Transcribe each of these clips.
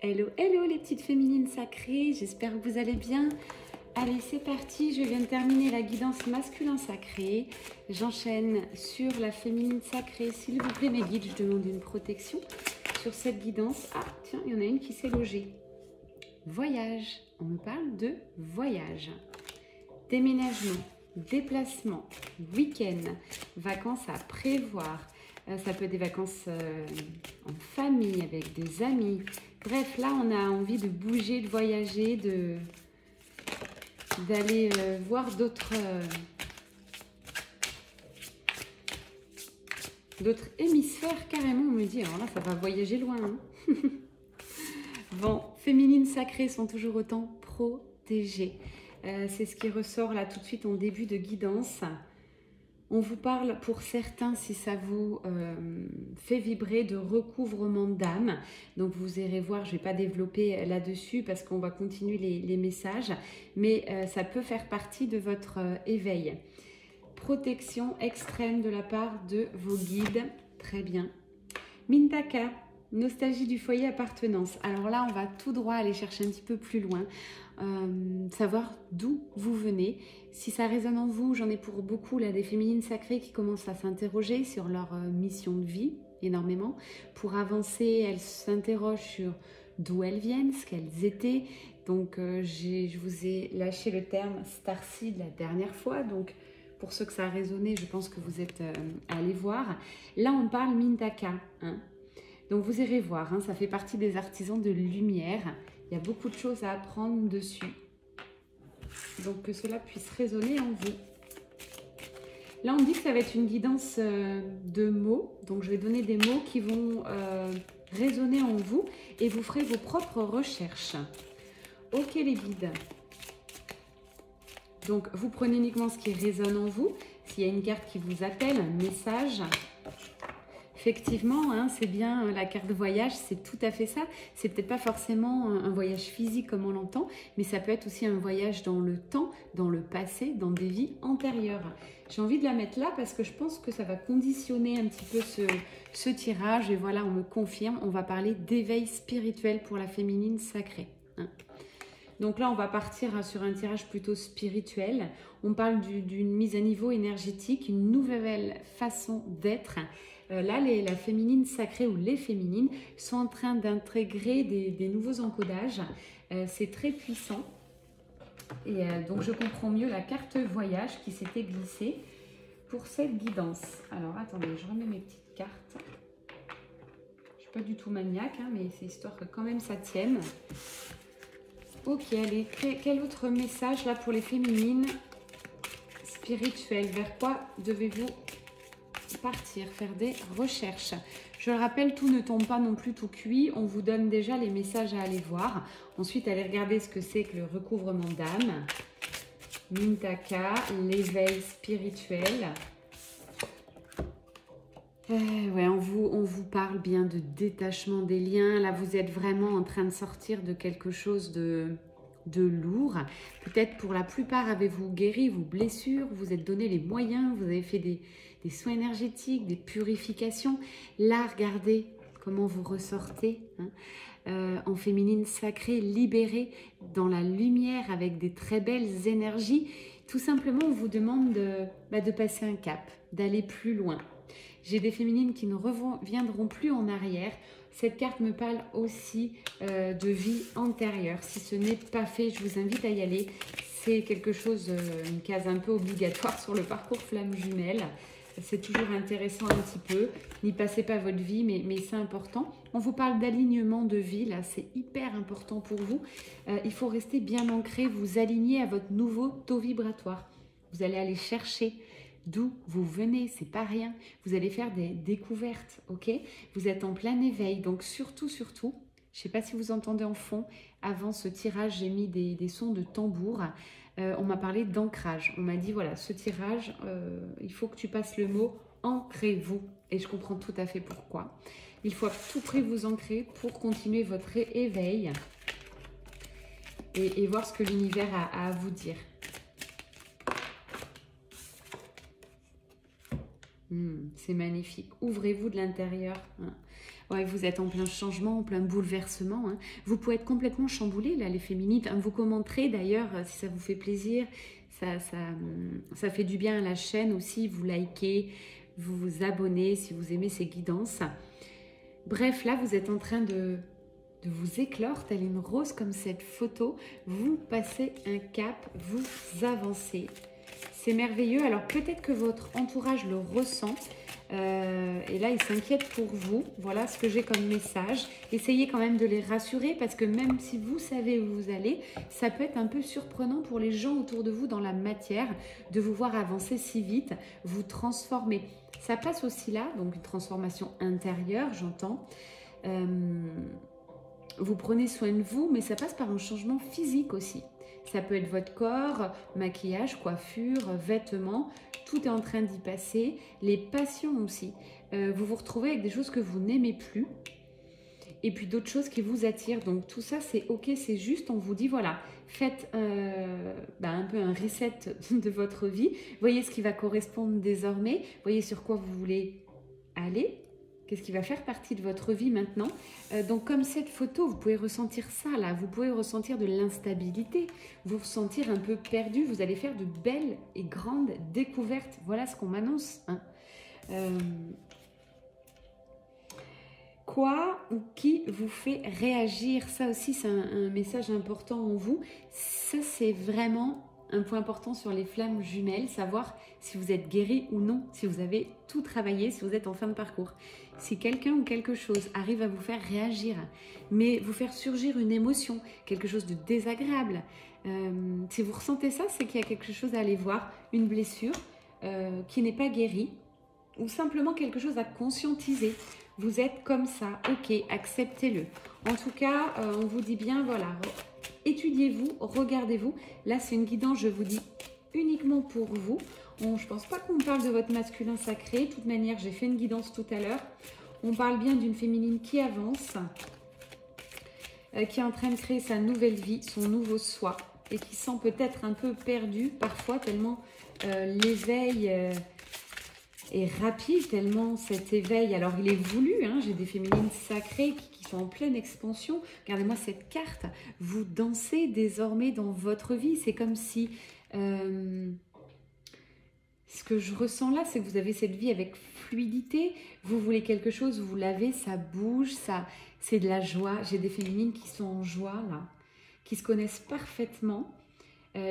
Hello, hello les petites féminines sacrées, j'espère que vous allez bien. Allez, c'est parti, je viens de terminer la guidance masculin sacré. J'enchaîne sur la féminine sacrée. S'il vous plaît mes guides, je demande une protection sur cette guidance. Ah, tiens, il y en a une qui s'est logée. Voyage, on me parle de voyage. Déménagement, déplacement, week-end, vacances à prévoir. Ça peut être des vacances en famille, avec des amis. Bref, là, on a envie de bouger, de voyager, d'aller voir d'autres hémisphères carrément. On me dit, alors là, ça va voyager loin. Hein. Bon, féminines sacrées sont toujours autant protégées. C'est ce qui ressort là tout de suite en début de guidance. On vous parle pour certains, si ça vous fait vibrer, de recouvrement d'âme. Donc vous irez voir, je ne vais pas développer là-dessus parce qu'on va continuer les messages. Mais ça peut faire partie de votre éveil. Protection extrême de la part de vos guides. Très bien. Mintaka, nostalgie du foyer appartenance. Alors là, on va tout droit aller chercher un petit peu plus loin. Savoir d'où vous venez. Si ça résonne en vous, j'en ai pour beaucoup là des féminines sacrées qui commencent à s'interroger sur leur mission de vie, énormément. Pour avancer, elles s'interrogent sur d'où elles viennent, ce qu'elles étaient. Donc je vous ai lâché le terme starseed la dernière fois, donc pour ceux que ça a résonné, je pense que vous êtes allés voir. Là on parle Mintaka, hein. Donc vous irez voir, hein, ça fait partie des artisans de lumière. Il y a beaucoup de choses à apprendre dessus. Donc que cela puisse résonner en vous. Là, on dit que ça va être une guidance de mots. Donc je vais donner des mots qui vont résonner en vous et vous ferez vos propres recherches. Ok les guides. Donc vous prenez uniquement ce qui résonne en vous. S'il y a une carte qui vous appelle, un message... Effectivement, hein, c'est bien la carte de voyage, c'est tout à fait ça. C'est peut-être pas forcément un voyage physique comme on l'entend, mais ça peut être aussi un voyage dans le temps, dans le passé, dans des vies antérieures. J'ai envie de la mettre là parce que je pense que ça va conditionner un petit peu ce tirage. Et voilà, on me confirme, on va parler d'éveil spirituel pour la féminine sacrée. Hein. Donc là, on va partir sur un tirage plutôt spirituel. On parle d'une mise à niveau énergétique, une nouvelle façon d'être. Là, la féminine sacrée ou les féminines sont en train d'intégrer des nouveaux encodages. C'est très puissant. Et donc, je comprends mieux la carte voyage qui s'était glissée pour cette guidance. Alors, attendez, je remets mes petites cartes. Je ne suis pas du tout maniaque, hein, mais c'est histoire que quand même ça tienne. Ok, allez, quel autre message là pour les féminines spirituelles? Vers quoi devez-vous partir, faire des recherches? Je le rappelle, tout ne tombe pas non plus tout cuit. On vous donne déjà les messages à aller voir. Ensuite, allez regarder ce que c'est que le recouvrement d'âme. Mintaka, l'éveil spirituel. Ouais, on vous parle bien de détachement des liens. Là, vous êtes vraiment en train de sortir de quelque chose de lourd. Peut-être pour la plupart, avez-vous guéri vos blessures, vous êtes donné les moyens, vous avez fait des soins énergétiques, des purifications. Là, regardez comment vous ressortez hein, en féminine sacrée, libérée dans la lumière avec des très belles énergies. Tout simplement, on vous demande de passer un cap, d'aller plus loin. J'ai des féminines qui ne reviendront plus en arrière. Cette carte me parle aussi de vie antérieure. Si ce n'est pas fait, je vous invite à y aller. C'est quelque chose, une case un peu obligatoire sur le parcours flamme jumelle. C'est toujours intéressant un petit peu. N'y passez pas votre vie, mais c'est important. On vous parle d'alignement de vie, là, c'est hyper important pour vous. Il faut rester bien ancré, vous aligner à votre nouveau taux vibratoire. Vous allez aller chercher d'où vous venez, c'est pas rien. Vous allez faire des découvertes, ok? Vous êtes en plein éveil, donc surtout, je ne sais pas si vous entendez en fond, avant ce tirage, j'ai mis des sons de tambour. On m'a parlé d'ancrage. On m'a dit, voilà, ce tirage, il faut que tu passes le mot « ancrez-vous ». Et je comprends tout à fait pourquoi. Il faut à tout prix vous ancrer pour continuer votre éveil et voir ce que l'univers a à vous dire. C'est magnifique. Ouvrez-vous de l'intérieur. Hein. Ouais, vous êtes en plein changement, en plein bouleversement. Hein. Vous pouvez être complètement chamboulé, là, les féminines. Vous commenterez d'ailleurs, si ça vous fait plaisir. Ça fait du bien à la chaîne aussi. Vous likez, vous vous abonnez si vous aimez ces guidances. Bref, là, vous êtes en train de vous éclore, telle une rose comme cette photo. Vous passez un cap, vous avancez. C'est merveilleux. Alors, peut-être que votre entourage le ressent. Et là, ils s'inquiètent pour vous. Voilà ce que j'ai comme message. Essayez quand même de les rassurer parce que même si vous savez où vous allez, ça peut être un peu surprenant pour les gens autour de vous dans la matière de vous voir avancer si vite, vous transformer. Ça passe aussi là, donc une transformation intérieure, j'entends. Vous prenez soin de vous, mais ça passe par un changement physique aussi. Ça peut être votre corps, maquillage, coiffure, vêtements, tout est en train d'y passer. Les passions aussi. Vous vous retrouvez avec des choses que vous n'aimez plus et puis d'autres choses qui vous attirent. Donc tout ça, c'est ok, c'est juste, on vous dit voilà, faites un peu un reset de votre vie. Voyez ce qui va correspondre désormais, voyez sur quoi vous voulez aller. Qu'est-ce qui va faire partie de votre vie maintenant? Donc comme cette photo, vous pouvez ressentir ça là, vous pouvez ressentir de l'instabilité, vous ressentir un peu perdu, vous allez faire de belles et grandes découvertes. Voilà ce qu'on m'annonce. Hein. Quoi ou qui vous fait réagir? Ça aussi, c'est un message important en vous. Ça, c'est vraiment un point important sur les flammes jumelles, savoir si vous êtes guéri ou non, si vous avez tout travaillé, si vous êtes en fin de parcours. Si quelqu'un ou quelque chose arrive à vous faire réagir, mais vous faire surgir une émotion, quelque chose de désagréable, si vous ressentez ça, c'est qu'il y a quelque chose à aller voir, une blessure qui n'est pas guérie, ou simplement quelque chose à conscientiser. Vous êtes comme ça, ok, acceptez-le. En tout cas, on vous dit bien, voilà, étudiez-vous, regardez-vous. Là, c'est une guidance, je vous dis, uniquement pour vous. Je ne pense pas qu'on parle de votre masculin sacré. De toute manière, j'ai fait une guidance tout à l'heure. On parle bien d'une féminine qui avance, qui est en train de créer sa nouvelle vie, son nouveau soi, et qui sent peut-être un peu perdu parfois, tellement l'éveil est rapide, tellement cet éveil, alors il est voulu, hein, j'ai des féminines sacrées qui sont en pleine expansion. Regardez-moi cette carte, vous dansez désormais dans votre vie, c'est comme si... ce que je ressens là, c'est que vous avez cette vie avec fluidité, vous voulez quelque chose, vous l'avez, ça bouge, c'est de la joie. J'ai des féminines qui sont en joie là, qui se connaissent parfaitement.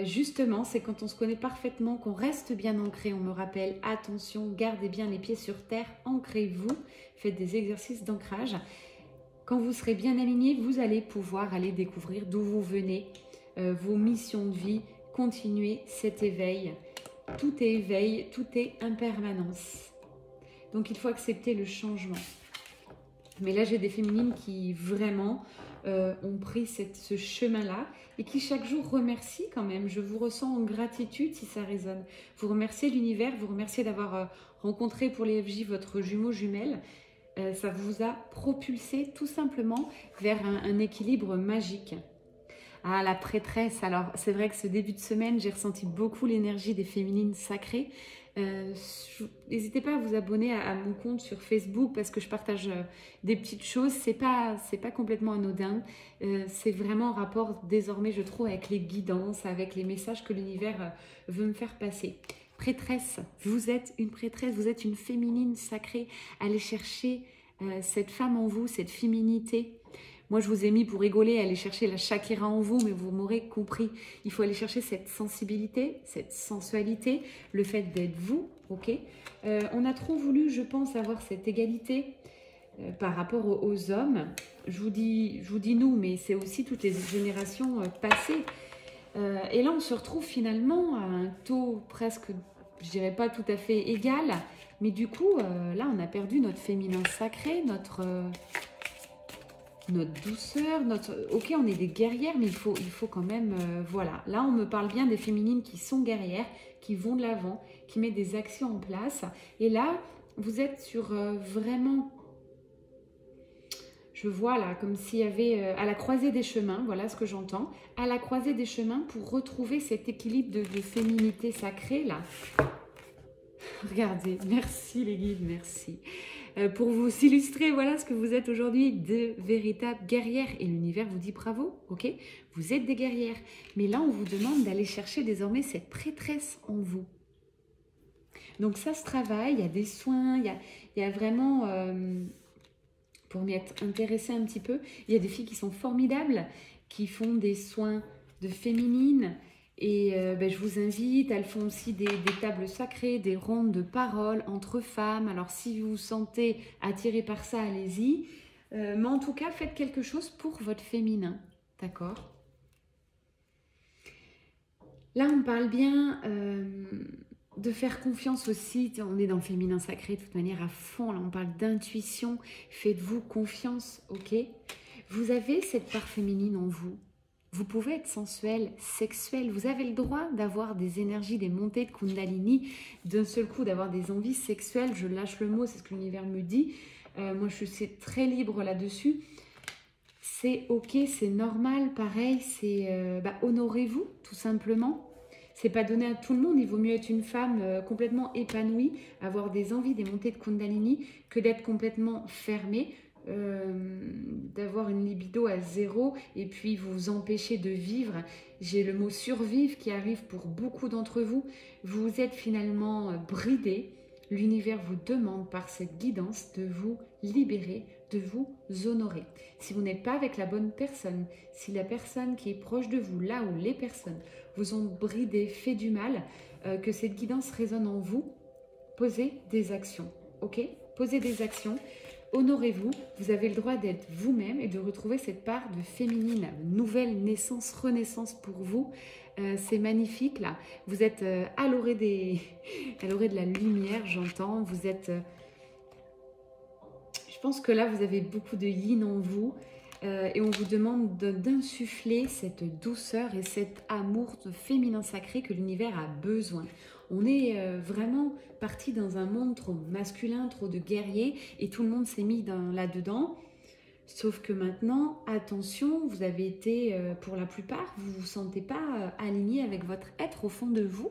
Justement, c'est quand on se connaît parfaitement qu'on reste bien ancré. On me rappelle, attention, gardez bien les pieds sur terre, ancrez-vous, faites des exercices d'ancrage. Quand vous serez bien aligné, vous allez pouvoir aller découvrir d'où vous venez, vos missions de vie, continuer cet éveil. Tout est éveil, tout est impermanence. Donc il faut accepter le changement. Mais là, j'ai des féminines qui vraiment ont pris ce chemin-là et qui chaque jour remercient quand même. Je vous ressens en gratitude si ça résonne. Vous remerciez l'univers, vous remerciez d'avoir rencontré pour les FJ votre jumeau jumelle. Ça vous a propulsé tout simplement vers un équilibre magique. Ah, la prêtresse. Alors, c'est vrai que ce début de semaine, j'ai ressenti beaucoup l'énergie des féminines sacrées. N'hésitez pas à vous abonner à mon compte sur Facebook parce que je partage des petites choses. C'est pas complètement anodin. C'est vraiment en rapport désormais, je trouve, avec les guidances, avec les messages que l'univers veut me faire passer. Prêtresse, vous êtes une prêtresse, vous êtes une féminine sacrée. Allez chercher cette femme en vous, cette féminité. Moi, je vous ai mis pour rigoler, aller chercher la Shakira en vous, mais vous m'aurez compris. Il faut aller chercher cette sensibilité, cette sensualité, le fait d'être vous, ok. On a trop voulu, je pense, avoir cette égalité par rapport aux hommes. Je vous dis nous, mais c'est aussi toutes les générations passées. Et là, on se retrouve finalement à un taux presque, je dirais pas tout à fait égal, mais du coup, là, on a perdu notre féminin sacré, notre douceur, ok, on est des guerrières, mais il faut quand même, voilà. Là, on me parle bien des féminines qui sont guerrières, qui vont de l'avant, qui mettent des actions en place. Et là, vous êtes sur vraiment, je vois là, comme s'il y avait à la croisée des chemins, voilà ce que j'entends, à la croisée des chemins pour retrouver cet équilibre de féminité sacrée là. Regardez, merci les guides, merci. pour vous illustrer, voilà ce que vous êtes aujourd'hui, de véritables guerrières. Et l'univers vous dit bravo, ok? Vous êtes des guerrières. Mais là, on vous demande d'aller chercher désormais cette prêtresse en vous. Donc ça se travaille, il y a des soins, il y a vraiment, pour m'y être intéressée un petit peu, il y a des filles qui sont formidables, qui font des soins de féminine. Et je vous invite, elles font aussi des tables sacrées, des rondes de parole entre femmes. Alors si vous vous sentez attiré par ça, allez-y. Mais en tout cas, faites quelque chose pour votre féminin, d'accord? Là, on parle bien de faire confiance aussi. On est dans le féminin sacré de toute manière à fond. Là, on parle d'intuition. Faites-vous confiance, ok? Vous avez cette part féminine en vous. Vous pouvez être sensuel, sexuel. Vous avez le droit d'avoir des énergies, des montées de Kundalini. D'un seul coup, d'avoir des envies sexuelles. Je lâche le mot, c'est ce que l'univers me dit. Moi, je suis très libre là-dessus. C'est ok, c'est normal, pareil, c'est honorez-vous tout simplement. C'est pas donné à tout le monde, il vaut mieux être une femme complètement épanouie, avoir des envies, des montées de Kundalini, que d'être complètement fermée, d'avoir une libido à 0 et puis vous empêcher de vivre. J'ai le mot survivre qui arrive pour beaucoup d'entre vous. Vous êtes finalement bridé. L'univers vous demande par cette guidance de vous libérer, de vous honorer. Si vous n'êtes pas avec la bonne personne, si la personne qui est proche de vous, là où les personnes vous ont bridé, fait du mal, que cette guidance résonne en vous, posez des actions, ok? Posez des actions, honorez-vous, vous avez le droit d'être vous-même et de retrouver cette part de féminine, nouvelle naissance, renaissance pour vous. C'est magnifique là, vous êtes à l'orée de la lumière, j'entends, vous êtes... je pense que là vous avez beaucoup de yin en vous et on vous demande d'insuffler cette douceur et cet amour de féminin sacré que l'univers a besoin. On est vraiment parti dans un monde trop masculin, trop de guerriers et tout le monde s'est mis là-dedans. Sauf que maintenant, attention, vous avez été, pour la plupart, vous ne vous sentez pas aligné avec votre être au fond de vous,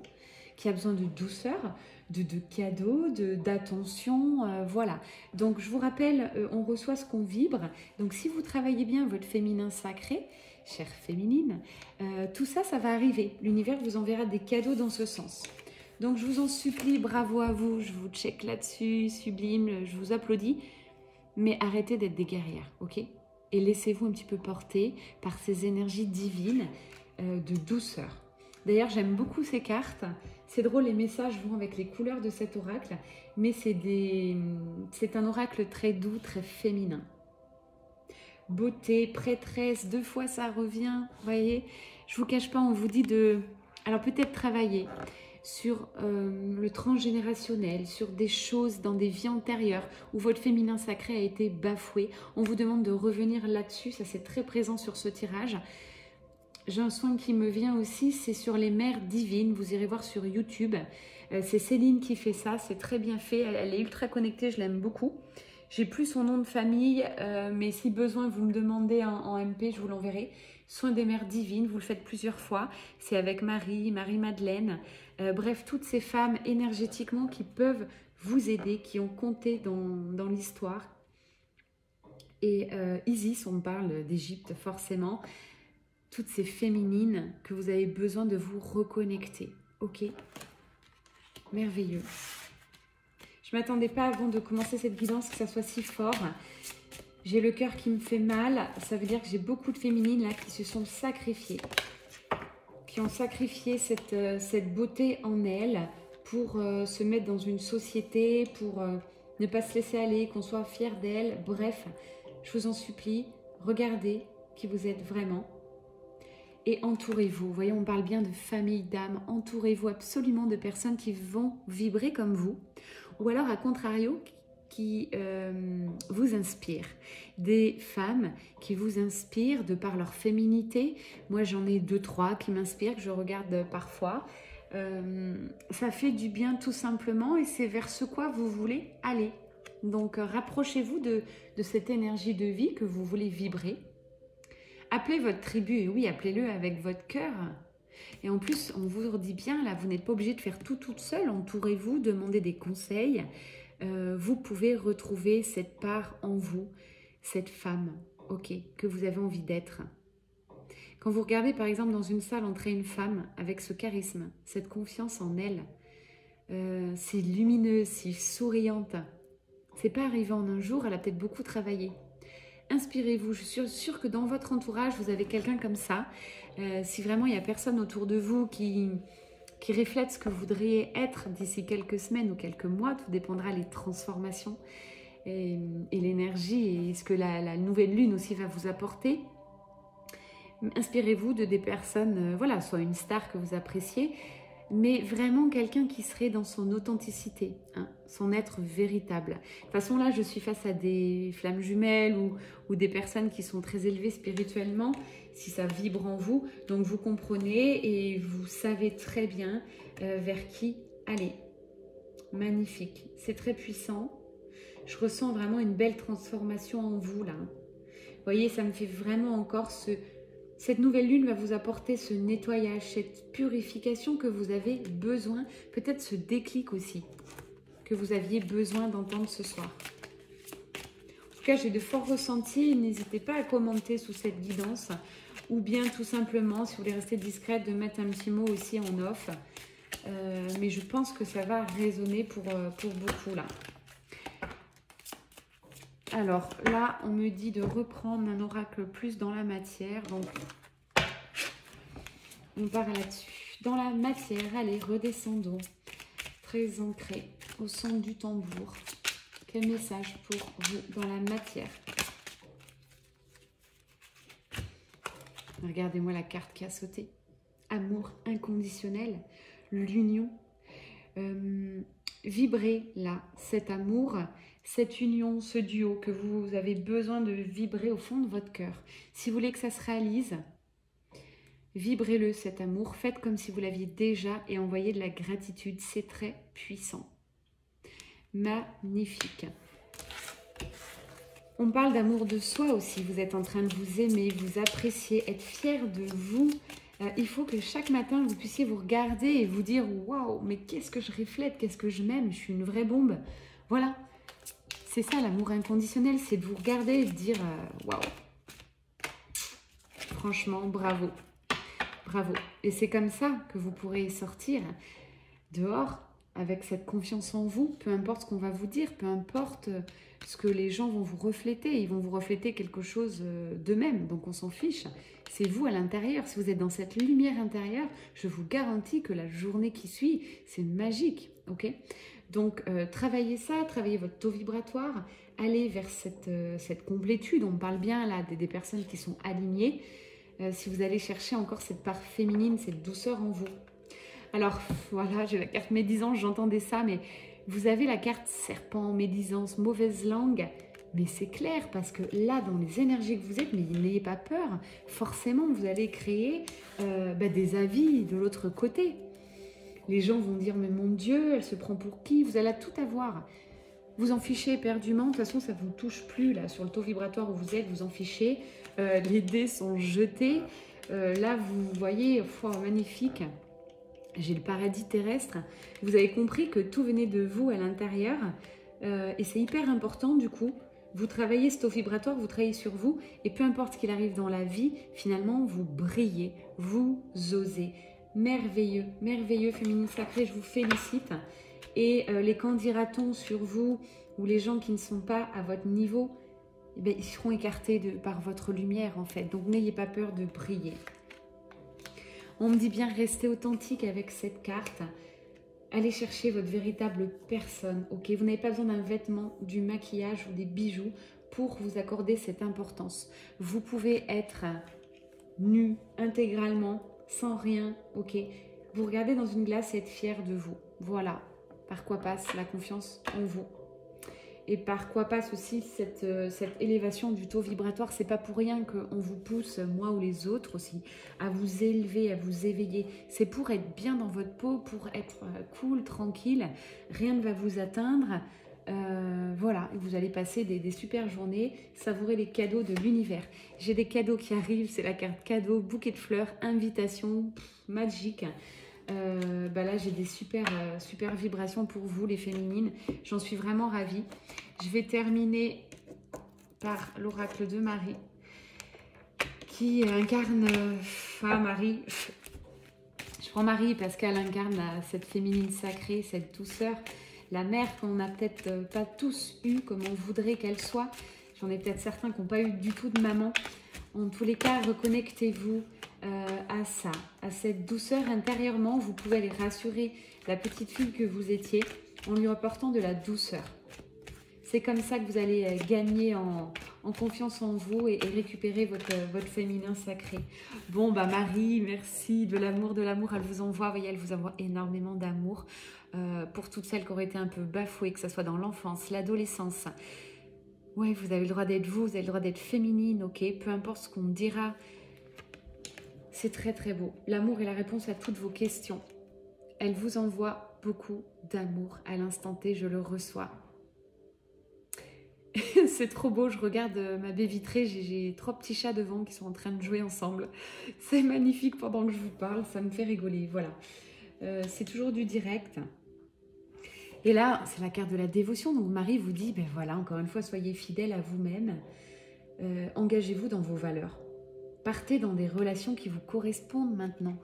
qui a besoin de douceur, de cadeaux, d'attention, voilà. Donc, je vous rappelle, on reçoit ce qu'on vibre. Donc, si vous travaillez bien votre féminin sacré, chère féminine, tout ça, ça va arriver. L'univers vous enverra des cadeaux dans ce sens. Donc, je vous en supplie, bravo à vous, je vous check là-dessus, sublime, je vous applaudis. Mais arrêtez d'être des guerrières, ok? Et laissez-vous un petit peu porter par ces énergies divines de douceur. D'ailleurs, j'aime beaucoup ces cartes. C'est drôle, les messages vont avec les couleurs de cet oracle, mais c'est un oracle très doux, très féminin. Beauté, prêtresse, 2 fois ça revient, vous voyez? Je vous cache pas, on vous dit de... Alors peut-être travailler sur le transgénérationnel, sur des choses dans des vies antérieures où votre féminin sacré a été bafoué. On vous demande de revenir là-dessus, ça c'est très présent sur ce tirage. J'ai un soin qui me vient aussi, c'est sur les mères divines, vous irez voir sur YouTube. C'est Céline qui fait ça, c'est très bien fait, elle est ultra connectée, je l'aime beaucoup. J'ai plus son nom de famille, mais si besoin vous me demandez en MP, je vous l'enverrai. Soin des mères divines, vous le faites plusieurs fois, c'est avec Marie-Madeleine. Bref, toutes ces femmes énergétiquement qui peuvent vous aider, qui ont compté dans l'histoire. Et Isis, on parle d'Égypte forcément. Toutes ces féminines que vous avez besoin de vous reconnecter. Ok? Merveilleux. Je ne m'attendais pas avant de commencer cette guidance que ça soit si fort. J'ai le cœur qui me fait mal. Ça veut dire que j'ai beaucoup de féminines là qui se sont sacrifiées. Qui ont sacrifié cette beauté en elles pour se mettre dans une société, pour ne pas se laisser aller, qu'on soit fiers d'elles. Bref, je vous en supplie, regardez qui vous êtes vraiment. Et entourez-vous. Vous voyez, on parle bien de famille d'âme. Entourez-vous absolument de personnes qui vont vibrer comme vous. Ou alors, à contrario, qui vous inspirent. Des femmes qui vous inspirent de par leur féminité. Moi, j'en ai 2-3 qui m'inspirent, que je regarde parfois. Ça fait du bien tout simplement et c'est vers ce quoi vous voulez aller. Donc, rapprochez-vous de cette énergie de vie que vous voulez vibrer. Appelez votre tribu, et oui, appelez-le avec votre cœur. Et en plus, on vous dit bien, là, vous n'êtes pas obligé de faire tout toute seule. Entourez-vous, demandez des conseils. vous pouvez retrouver cette part en vous, cette femme, ok, que vous avez envie d'être. Quand vous regardez par exemple dans une salle entrer une femme avec ce charisme, cette confiance en elle, c'est lumineux, c'est souriante. C'est pas arrivé en un jour, elle a peut-être beaucoup travaillé. Inspirez-vous, je suis sûre que dans votre entourage, vous avez quelqu'un comme ça. Si vraiment il n'y a personne autour de vous qui reflète ce que vous voudriez être d'ici quelques semaines ou quelques mois, tout dépendra des transformations et l'énergie et ce que la nouvelle lune aussi va vous apporter. Inspirez-vous de des personnes, voilà, soit une star que vous appréciez, mais vraiment quelqu'un qui serait dans son authenticité, hein, son être véritable. De toute façon, là, je suis face à des flammes jumelles ou des personnes qui sont très élevées spirituellement, si ça vibre en vous. Donc, vous comprenez et vous savez très bien vers qui aller. Magnifique. C'est très puissant. Je ressens vraiment une belle transformation en vous, là. Vous voyez, ça me fait vraiment encore cette nouvelle lune va vous apporter ce nettoyage, cette purification que vous avez besoin, peut-être ce déclic aussi, que vous aviez besoin d'entendre ce soir. En tout cas, j'ai de forts ressentis. N'hésitez pas à commenter sous cette guidance ou bien tout simplement, si vous voulez rester discrète, de mettre un petit mot aussi en off. Mais je pense que ça va résonner pour beaucoup là. Alors là, on me dit de reprendre un oracle plus dans la matière. Donc, on part là-dessus. Dans la matière, allez, redescendons. Très ancré au son du tambour. Quel message pour vous dans la matière? Regardez-moi la carte qui a sauté. Amour inconditionnel, l'union. Vibrez là, cet amour, cette union, ce duo que vous avez besoin de vibrer au fond de votre cœur. Si vous voulez que ça se réalise, vibrez-le cet amour, faites comme si vous l'aviez déjà et envoyez de la gratitude, c'est très puissant. Magnifique. On parle d'amour de soi aussi, vous êtes en train de vous aimer, vous apprécier, être fier de vous. Il faut que chaque matin, vous puissiez vous regarder et vous dire « Waouh, mais qu'est-ce que je reflète, qu'est-ce que je m'aime, je suis une vraie bombe. » Voilà, c'est ça l'amour inconditionnel, c'est de vous regarder et de dire « Waouh, franchement, bravo, bravo. » Et c'est comme ça que vous pourrez sortir dehors avec cette confiance en vous, peu importe ce qu'on va vous dire, peu importe ce que les gens vont vous refléter, ils vont vous refléter quelque chose d'eux-mêmes, donc on s'en fiche. C'est vous à l'intérieur, si vous êtes dans cette lumière intérieure, je vous garantis que la journée qui suit, c'est magique, ok? Donc travaillez ça, travaillez votre taux vibratoire, allez vers cette complétude, on parle bien là des personnes qui sont alignées, si vous allez chercher encore cette part féminine, cette douceur en vous. Alors voilà, j'ai la carte médisance, j'entendais ça, mais vous avez la carte serpent, médisance, mauvaise langue, mais c'est clair parce que là, dans les énergies que vous êtes, mais n'ayez pas peur, forcément vous allez créer des avis de l'autre côté. Les gens vont dire, mais mon Dieu, elle se prend pour qui? Vous allez tout avoir. Vous en fichez éperdument, de toute façon ça ne vous touche plus là, sur le taux vibratoire où vous êtes, vous en fichez. Les dés sont jetés. Là, vous voyez, magnifique. J'ai le paradis terrestre. Vous avez compris que tout venait de vous à l'intérieur. Et c'est hyper important du coup. Vous travaillez ce taux vibratoire, vous travaillez sur vous. Et peu importe ce qu'il arrive dans la vie, finalement, vous brillez, vous osez. Merveilleux, merveilleux, féminine sacrée, je vous félicite. Et les candidatons sur vous ou les gens qui ne sont pas à votre niveau, eh bien, ils seront écartés par votre lumière en fait. Donc n'ayez pas peur de briller. On me dit bien restez authentique avec cette carte. Allez chercher votre véritable personne. Ok, vous n'avez pas besoin d'un vêtement, du maquillage ou des bijoux pour vous accorder cette importance. Vous pouvez être nu intégralement, sans rien. Ok, vous regardez dans une glace et être fier de vous. Voilà, par quoi passe la confiance en vous. Et par quoi passe aussi cette élévation du taux vibratoire. C'est pas pour rien qu'on vous pousse, moi ou les autres aussi, à vous élever, à vous éveiller. C'est pour être bien dans votre peau, pour être cool, tranquille. Rien ne va vous atteindre. Voilà, vous allez passer des super journées, savourer les cadeaux de l'univers. J'ai des cadeaux qui arrivent, c'est la carte cadeau, bouquet de fleurs, invitation, magique. Là, j'ai des super vibrations pour vous, les féminines. J'en suis vraiment ravie. Je vais terminer par l'oracle de Marie, qui incarne... Marie... Je prends Marie parce qu'elle incarne cette féminine sacrée, cette douceur, la mère qu'on n'a peut-être pas tous eu comme on voudrait qu'elle soit. J'en ai peut-être certains qui n'ont pas eu du tout de maman. En tous les cas, reconnectez-vous à ça, à cette douceur intérieurement. Vous pouvez aller rassurer la petite fille que vous étiez en lui apportant de la douceur. C'est comme ça que vous allez gagner en confiance en vous et récupérer votre féminin sacré. Bon, Marie, merci, de l'amour, elle vous envoie, vous voyez, elle vous envoie énormément d'amour pour toutes celles qui auraient été un peu bafouées, que ce soit dans l'enfance, l'adolescence. Ouais, vous avez le droit d'être vous avez le droit d'être féminine, ok, peu importe ce qu'on dira. C'est très très beau. L'amour est la réponse à toutes vos questions. Elle vous envoie beaucoup d'amour à l'instant T, je le reçois. C'est trop beau, je regarde ma baie vitrée, j'ai 3 petits chats devant qui sont en train de jouer ensemble. C'est magnifique pendant que je vous parle, ça me fait rigoler, voilà. C'est toujours du direct. Et là, c'est la carte de la dévotion, donc Marie vous dit, voilà, encore une fois, soyez fidèle à vous-même, engagez-vous dans vos valeurs. Partez dans des relations qui vous correspondent maintenant.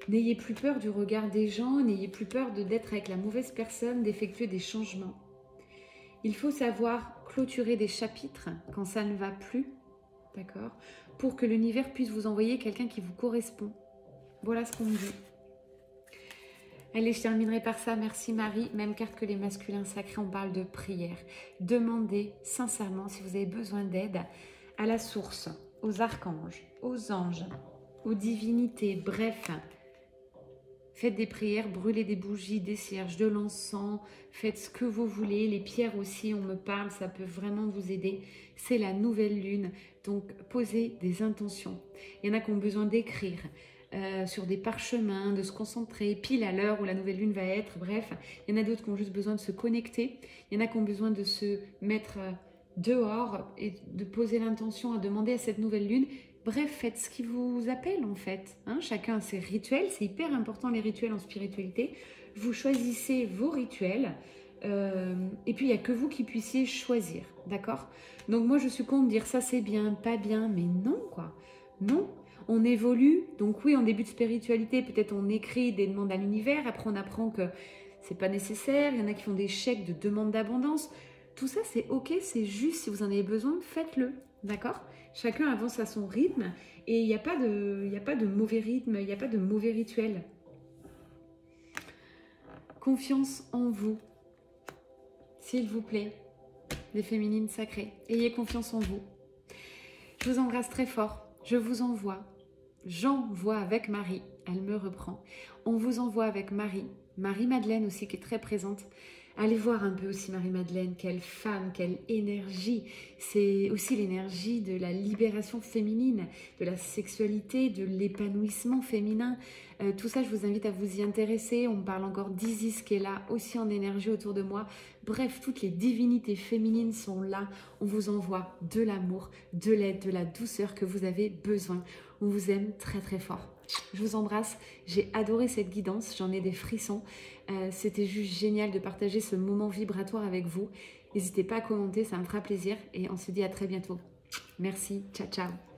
N'ayez plus peur du regard des gens, n'ayez plus peur d'être avec la mauvaise personne, d'effectuer des changements. Il faut savoir clôturer des chapitres quand ça ne va plus, d'accord, pour que l'univers puisse vous envoyer quelqu'un qui vous correspond. Voilà ce qu'on me dit. Allez, je terminerai par ça. Merci Marie. Même carte que les masculins sacrés, on parle de prière. Demandez sincèrement si vous avez besoin d'aide à la source, aux archanges, aux anges, aux divinités, bref. Faites des prières, brûlez des bougies, des cierges, de l'encens, faites ce que vous voulez. Les pierres aussi, on me parle, ça peut vraiment vous aider. C'est la nouvelle lune, donc posez des intentions. Il y en a qui ont besoin d'écrire sur des parchemins, de se concentrer pile à l'heure où la nouvelle lune va être. Bref, il y en a d'autres qui ont juste besoin de se connecter. Il y en a qui ont besoin de se mettre dehors et de poser l'intention à demander à cette nouvelle lune. Bref, faites ce qui vous appelle en fait. Hein, chacun a ses rituels, c'est hyper important les rituels en spiritualité. Vous choisissez vos rituels et puis il n'y a que vous qui puissiez choisir, d'accord? Donc moi je suis contre dire ça c'est bien, pas bien, mais non quoi. Non, on évolue, donc oui en début de spiritualité peut-être on écrit des demandes à l'univers, après on apprend que c'est pas nécessaire, il y en a qui font des chèques de demande d'abondance. Tout ça c'est ok, c'est juste, si vous en avez besoin, faites-le, d'accord? Chacun avance à son rythme et il n'y a pas de mauvais rythme, il n'y a pas de mauvais rituel. Confiance en vous, s'il vous plaît, les féminines sacrées. Ayez confiance en vous. Je vous embrasse très fort. Je vous envoie. J'envoie avec Marie. Elle me reprend. On vous envoie avec Marie. Marie-Madeleine aussi qui est très présente. Allez voir un peu aussi Marie-Madeleine, quelle femme, quelle énergie. C'est aussi l'énergie de la libération féminine, de la sexualité, de l'épanouissement féminin. Tout ça, je vous invite à vous y intéresser. On me parle encore d'Isis qui est là aussi en énergie autour de moi. Bref, toutes les divinités féminines sont là. On vous envoie de l'amour, de l'aide, de la douceur que vous avez besoin. On vous aime très très fort. Je vous embrasse, j'ai adoré cette guidance, j'en ai des frissons. C'était juste génial de partager ce moment vibratoire avec vous. N'hésitez pas à commenter, ça me fera plaisir et on se dit à très bientôt. Merci, ciao ciao.